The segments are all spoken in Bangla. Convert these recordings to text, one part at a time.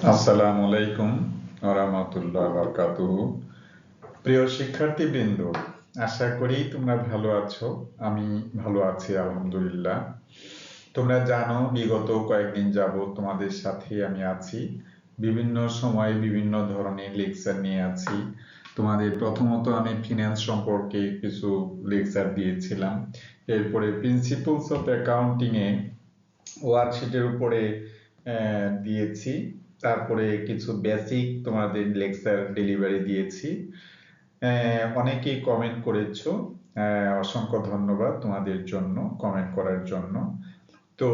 আসসালামু আলাইকুম ওয়া রাহমাতুল্লাহি ওয়া বারাকাতুহু। প্রিয় শিক্ষার্থীবৃন্দ, আশা করি তোমরা ভালো আছো। আমি ভালো আছি আলহামদুলিল্লাহ। তোমরা জানো বিগত কয়েকদিন যাবত তোমাদের সাথে আমি আছি। বিভিন্ন সময়ে বিভিন্ন ধরনের লেকচার নিয়ে আছি। তোমাদের প্রথমত আমি ফিন্যান্স সম্পর্কে কিছু লেকচার দিয়েছিলাম। এরপরে প্রিন্সিপালস অফ অ্যাকাউন্টিং এ ওয়ার্কশিটের উপরে দিয়েছি। তারপরে কিছু বেসিক তোমাদের লেকচার ডেলিভারি দিয়েছি। অনেকেই কমেন্ট করেছো, অসংখ্য ধন্যবাদ তোমাদের জন্য কমেন্ট করার জন্য। তো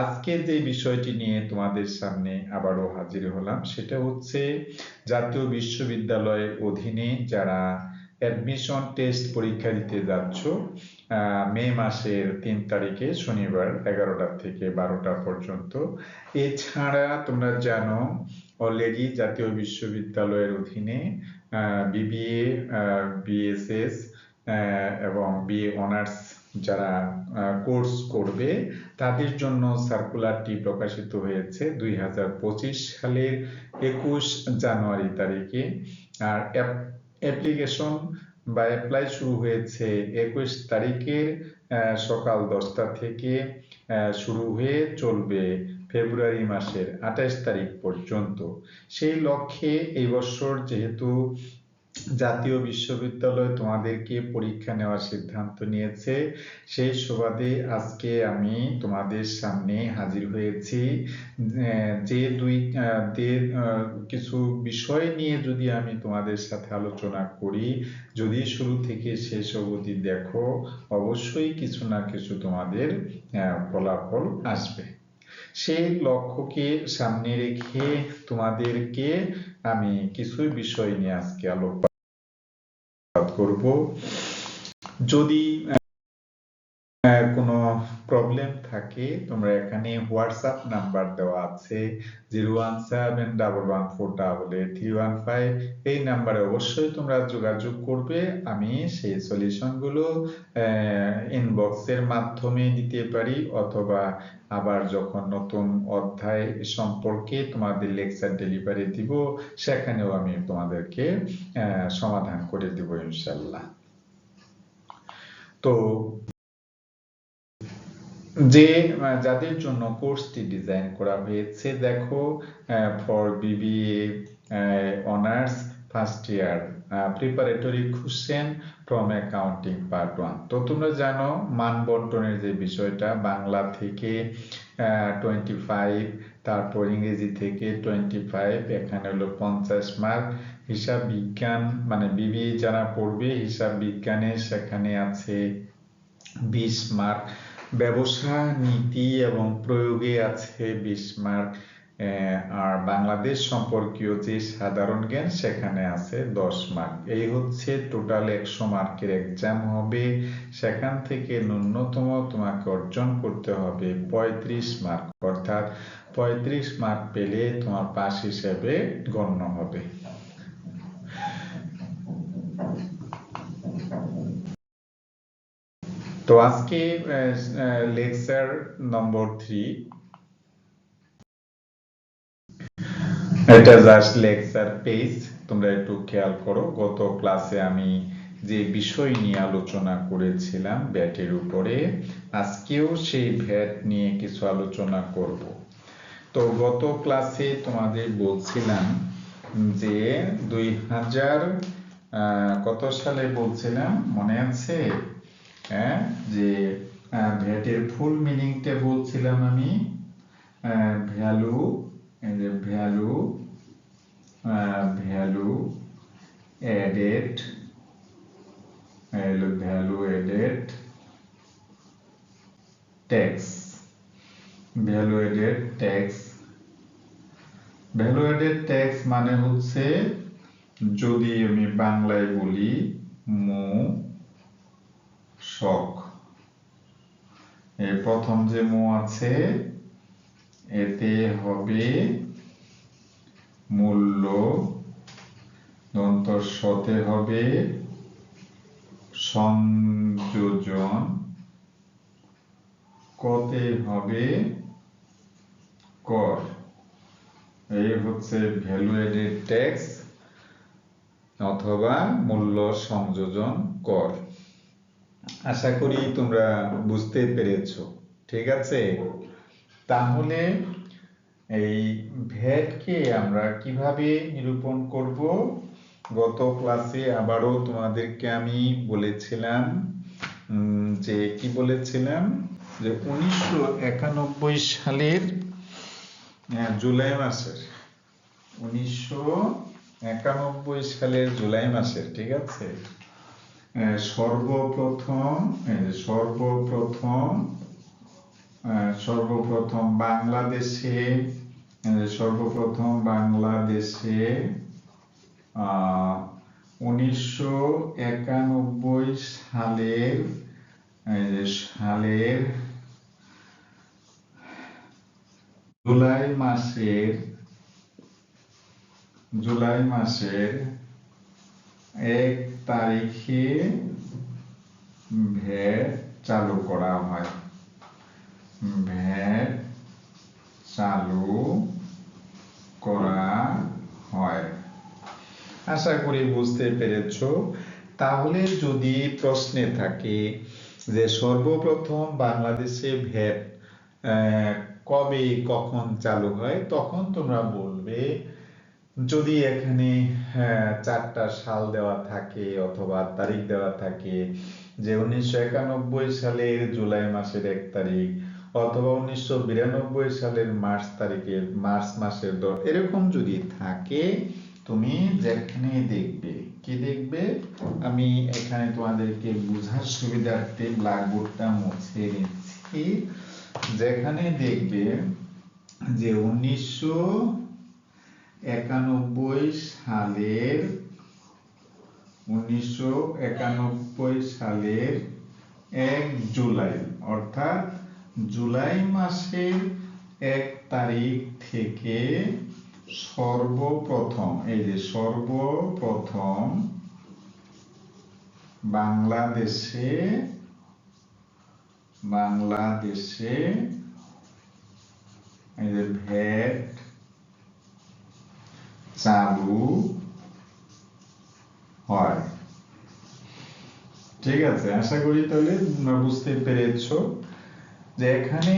আজকে যে বিষয়টি নিয়ে তোমাদের সামনে আবারও হাজির হলাম সেটা হচ্ছে জাতীয় বিশ্ববিদ্যালয়ের অধীনে যারা অ্যাডমিশন টেস্ট পরীক্ষা দিতে যাচ্ছ মে মাসের ৩ তারিখে শনিবার 11টা থেকে 12টা পর্যন্ত। এছাড়া তোমরা জানো অলরেডি জাতীয় বিশ্ববিদ্যালয়ের অধীনে বিবিএ, বিএসএস এবং বিএ অনার্স যারা কোর্স করবে তাদের জন্য সার্কুলারটি প্রকাশিত হয়েছে 2025 সালের 21 জানুয়ারি তারিখে। আর অ্যাপ্লিকেশন বা অ্যাপ্লাই শুরু হয়েছে 21 তারিখের সকাল 10টা থেকে শুরু হয়ে চলবে ফেব্রুয়ারি মাসের 28 তারিখ পর্যন্ত। সেই লক্ষ্যে এই বছর যেহেতু জাতীয় বিশ্ববিদ্যালয় তোমাদেরকে পরীক্ষা নেওয়ার সিদ্ধান্ত নিয়েছে, সেই সুবাদে আজকে আমি তোমাদের সামনে হাজির হয়েছি। যে কিছু বিষয় নিয়ে যদি আমি তোমাদের সাথে আলোচনা করি, যদি শুরু থেকে শেষ অবধি দেখো, অবশ্যই কিছু না কিছু তোমাদের ফলাফল আসবে। সেই লক্ষ্যকে সামনে রেখে তোমাদেরকে আমি কিছু বিষয় নিয়ে আজকে আলোচনা করব। যদি কোনো প্রবলেম থাকে তোমরা এখানে হোয়াটসঅ্যাপ নাম্বার দেওয়া আছে 01711488315, এই নাম্বারে অবশ্যই তোমরা যোগাযোগ করবে। আমি সেই সলিউশনগুলো ইনবক্সের মাধ্যমে দিতে পারি, অথবা আবার যখন নতুন অধ্যায় সম্পর্কে তোমাদের লেকচার ডেলিভারি দিব সেখানেও আমি তোমাদেরকে সমাধান করে দিব ইনশাল্লাহ। তো যাদের জন্য কোর্সটি ডিজাইন করা হয়েছে, দেখো for BBA honours first year preparatory question from accounting part 1। তো তোমরা জানো মান বন্টনের যে বিষয়টা, বাংলা থেকে 25, তারপর ইংরেজি থেকে 25, এখানে হলো 50 মার্ক। হিসাব বিজ্ঞান মানে বিবিএ যারা পড়বে হিসাব বিজ্ঞানে সেখানে আছে 20 মার্ক। ব্যবসা নীতি এবং প্রয়োগে আছে 20 মার্ক। আর বাংলাদেশ সম্পর্কীয় যে সাধারণ জ্ঞান সেখানে আছে 10 মার্ক। এই হচ্ছে টোটাল 100 মার্কের এক্সাম হবে। সেখান থেকে ন্যূনতম তোমাকে অর্জন করতে হবে 35 মার্ক, অর্থাৎ 35 মার্ক পেলে তোমার পাস হিসেবে গণ্য হবে। তো আজকে লেকচার নম্বর 3, এটা জাস্ট লেকচার পেজ। তোমরা একটু খেয়াল করো, গত ক্লাসে আমি যে বিষয় নিয়ে আলোচনা করেছিলাম ভ্যাটের উপরে, আজকেও সেই ভ্যাট নিয়ে কিছু আলোচনা করব। তো গত ক্লাসে তোমাদের বলছিলাম যে 2000 কত সালে বলছিলাম মনে আছে? যে ভ্যাটের ফুল মিনিংটা বলছিলাম আমি, value value aided, value aided tax. Value aided tax, value aided tax মানে হচ্ছে, যদি আমি বাংলায় বলি, মূসক। এই প্রথম যে মু আছে এতে হবে মূল্য, দন্ত সতে হবে সংযোজন, কতে হবে কর। এই হচ্ছে ভ্যালু এডেড ট্যাক্স অথবা মূল্য সংযোজন কর। আশা করি তোমরা বুঝতে পেরেছো, ঠিক আছে? তাহলে এই ভ্যাটকে আমরা কিভাবে নিরূপণ করব? গত ক্লাসে আবারও তোমাদেরকে আমি বলেছিলাম যে কি বলেছিলাম যে 1991 সালের জুলাই মাসের 1991 সালের জুলাই মাসের, ঠিক আছে, সর্বপ্রথম বাংলাদেশে 1991 সালের জুলাই মাসের 1 তারিখে ভ্যাট চালু করা হয়। আশা করি বুঝতে পেরেছো। তাহলে যদি প্রশ্নে থাকে যে সর্বপ্রথম বাংলাদেশে ভ্যাট কবে কখন চালু হয়, তখন তোমরা বলবে যদি এখানে 4টা সাল দেওয়া থাকে অথবা তারিখ দেওয়া থাকে যে 1991 সালের জুলাই মাসের 1 তারিখ অথবা 1992 সালের মার্চ মাসের 10, এরকম যদি থাকে তুমি যেখানে দেখবে, কি দেখবে, আমি এখানে তোমাদেরকে বোঝার সুবিধার্থে ব্ল্যাকবোর্ডটা মুছে নিচ্ছি, যেখানে দেখবে যে 1991 সালের 1 জুলাই অর্থাৎ জুলাই মাসের 1 তারিখ থেকে সর্বপ্রথম বাংলাদেশে ভ্যাট চালু হয়। ঠিক আছে, আশা করি তাহলে বুঝতে পেরেছো যে এখানে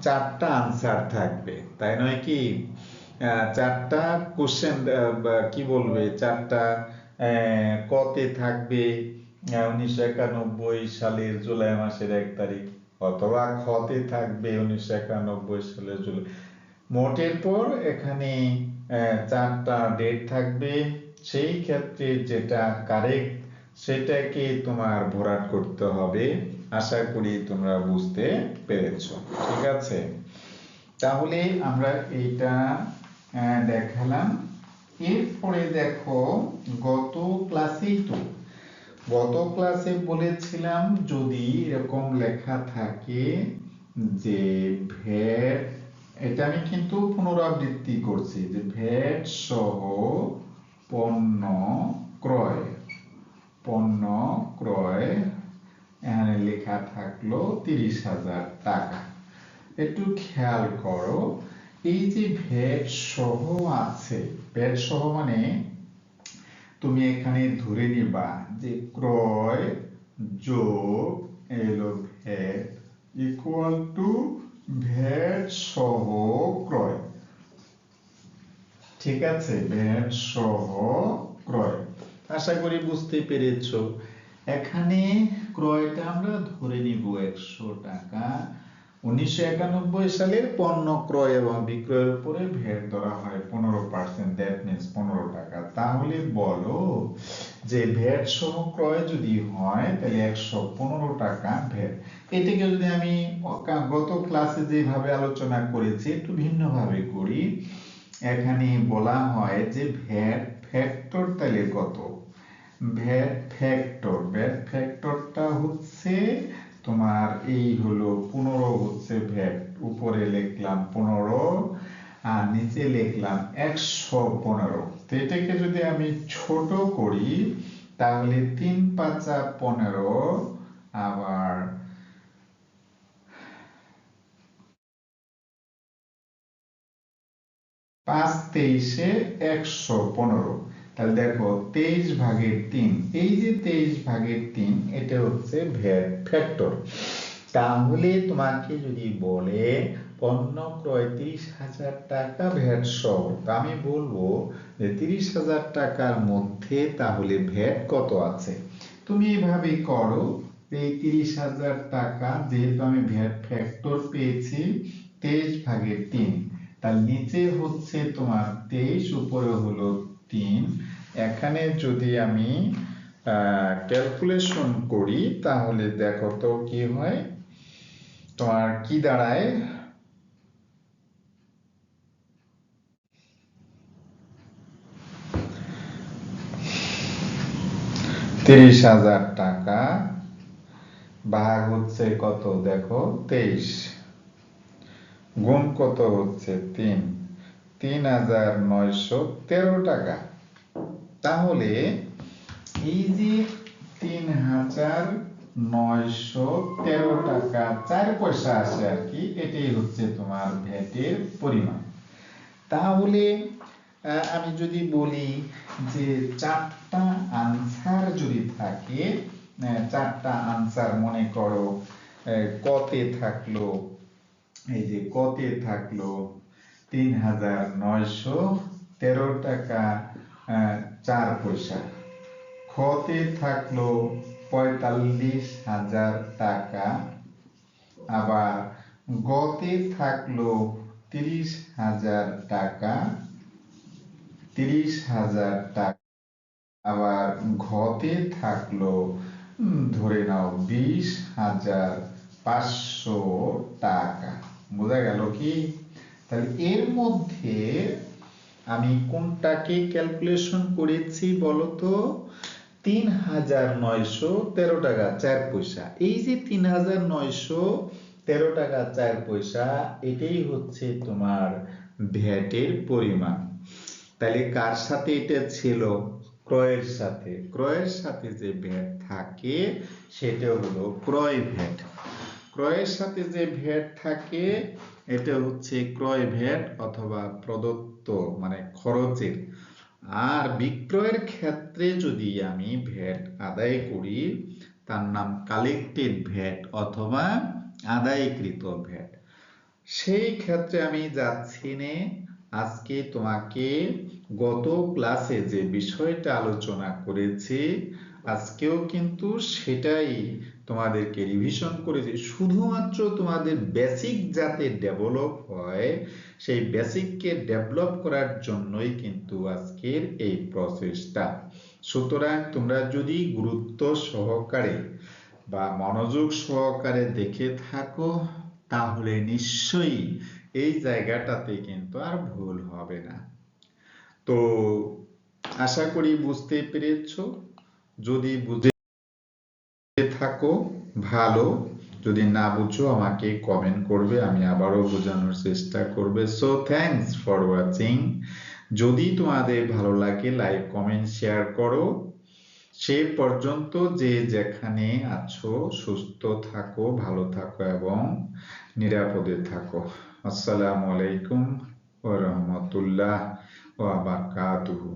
4টা আনসার থাকবে, তাই নয় কি? 4টা কোশ্চেন, কি বলবে, 4টা কতে থাকবে 1991 সালের জুলাই মাসের 1 তারিখ অথবা খতে থাকবে 1991 সালের জুলাই। মোটের পর এখানে 4টা ডেট থাকবে, সেই ক্ষেত্রে যেটা কারেক্ট সেটাকে তোমার ভরাট করতে হবে। আশা করি তোমরা বুঝতে পেরেছো, ঠিক আছে? তাহলে আমরা এইটা দেখালাম। এরপরে দেখো, গত ক্লাসে বলেছিলাম যদি এরকম লেখা থাকে যে ভ্যাট, এটা আমি কিন্তু পুনরাবৃত্তি করছি, যে ভ্যাট সহ পণ্য ক্রয় এখানে লেখা থাকলো 30,000 টাকা। একটু খেয়াল করো, এই যে ভ্যাট সহ আছে, ভ্যাট সহ মানে তুমি এখানে ধরে নিবা যে ক্রয় যোগ এলো ভ্যাট ইকুয়াল টু ভ্যাট সহ ক্রয়, ঠিক আছে? ভ্যাট সহ ক্রয়, আশা করি বুঝতে পেরেছো। এখানে ক্রয়টা আমরা ধরে নিব 100 টাকা। 1991 সালের পণ্য ক্রয় এবং বিক্রয়ের উপরে ভ্যাট ধরা হয় 15%, দ্যাট মিনস 15 টাকা। তাহলে বলো যে ভ্যাট সহ ক্রয় যদি হয় তাহলে 115 টাকা ভ্যাট। এটাকে যদি আমি গত ক্লাসে যেভাবে আলোচনা করেছি একটু ভিন্নভাবে করি, এখানে বলা হয় যে ভ্যাট ফ্যাক্টর তাহলে কত? ভ্যাট ফ্যাক্টরটা হচ্ছে তোমার এই হলো 15 হচ্ছে ভ্যাট, উপরে লিখলাম 15 আর নিচে লিখলাম 115। তো এটাকে যদি আমি ছোট করি তাহলে 3 5 15 আবার 5 × 3 = 115। তাহলে দেখো 23/3, এই যে 23/3 এটা হচ্ছে ভ্যাট ফ্যাক্টর। তাহলে তোমাকে যদি বলে পণ্য ক্রয় 30,000 টাকা ভ্যাট সহ, আমি বলবো যে 30,000 টাকার মধ্যে তাহলে ভ্যাট কত আছে। তুমি এভাবে করো, এই 30,000 টাকা যেহেতু আমি ভ্যাট ফ্যাক্টর পেয়েছি 23/3, তার নিচে হচ্ছে তোমার 23, উপরে হলো 3। এখানে যদি আমি ক্যালকুলেশন করি তাহলে দেখো তো কি হয়, তোমার কি দাঁড়ায়, $30,000 ভাগ হচ্ছে কত দেখো 23, গুণ কত হচ্ছে 3, 3,913 টাকা। তাহলে এই যে 3,913 টাকা 4 পয়সা আসে আর কি, এটাই হচ্ছে তোমার ভ্যাটের পরিমাণ। তাহলে আমি যদি বলি যে 4টা আনসার যদি থাকে, 4টা আনসার মনে করো কতে থাকলো, এই যে কতে থাকলো 3,913 টাকা 4 পয়সা, খতে থাকলো 45,000 টাকা, আবার গতে থাকলো 30,000 টাকা, 30,000 টাকা, আবার ঘতে থাকলো ধরে নাও 20,500 টাকা। বোঝা গেল কি? তাহলে এর মধ্যে আমি কোনটাকে ক্যালকুলেশন করেছি বলতো, 3,913 টাকা 4 পয়সা। এই যে 3,913 টাকা 4 পয়সা, এটাই হচ্ছে তোমার ভ্যাটের পরিমাণ। তাহলে কার সাথে এটা ছিল? ক্রয়ের সাথে। ক্রয়ের সাথে যে ভ্যাট থাকে সেটা হলো ক্রয় ভ্যাট। ক্রয়ের সাথে যে ভ্যাট থাকে এটা হচ্ছে ক্রয় ভ্যাট অথবা প্রদত্ত মানে খরচের। আর বিক্রয়ের ক্ষেত্রে যদি আমি ভ্যাট আদায় করি তার নাম কালেক্টেড ভ্যাট অথবা আদায়কৃত ভ্যাট। সেই ক্ষেত্রে আমি যাচ্ছি না, আজকে তোমাকে গত ক্লাসে যে বিষয়টা আলোচনা করেছি আজকেও কিন্তু সেটাই তোমাদেরকে রিভিশন করেছি। শুধুমাত্র তোমাদের বেসিক যাতে ডেভেলপ হয়, সেই বেসিককে ডেভেলপ করার জন্যই কিন্তু আজকের এই প্রসেসটা। সুতরাং তোমরা যদি গুরুত্ব সহকারে বা মনোযোগ সহকারে দেখে থাকো তাহলে নিশ্চয়ই এই জায়গাটাতে কিন্তু আর ভুল হবে না। তো আশা করি বুঝতে পেরেছো। যদি বুঝে থাকো ভালো, যদি না বুঝো আমাকে কমেন্ট করবে, আমি আবারও বোঝানোর চেষ্টা করবে। So thanks for watching. যদি তোমাদের ভালো লাগে লাইক কমেন্ট শেয়ার করো। সে পর্যন্ত যে যেখানে আছো সুস্থ থাকো, ভালো থাকো এবং নিরাপদে থাকো। আসসালামু আলাইকুম ওয়া রাহমাতুল্লাহ ওয়া বারাকাতুহু।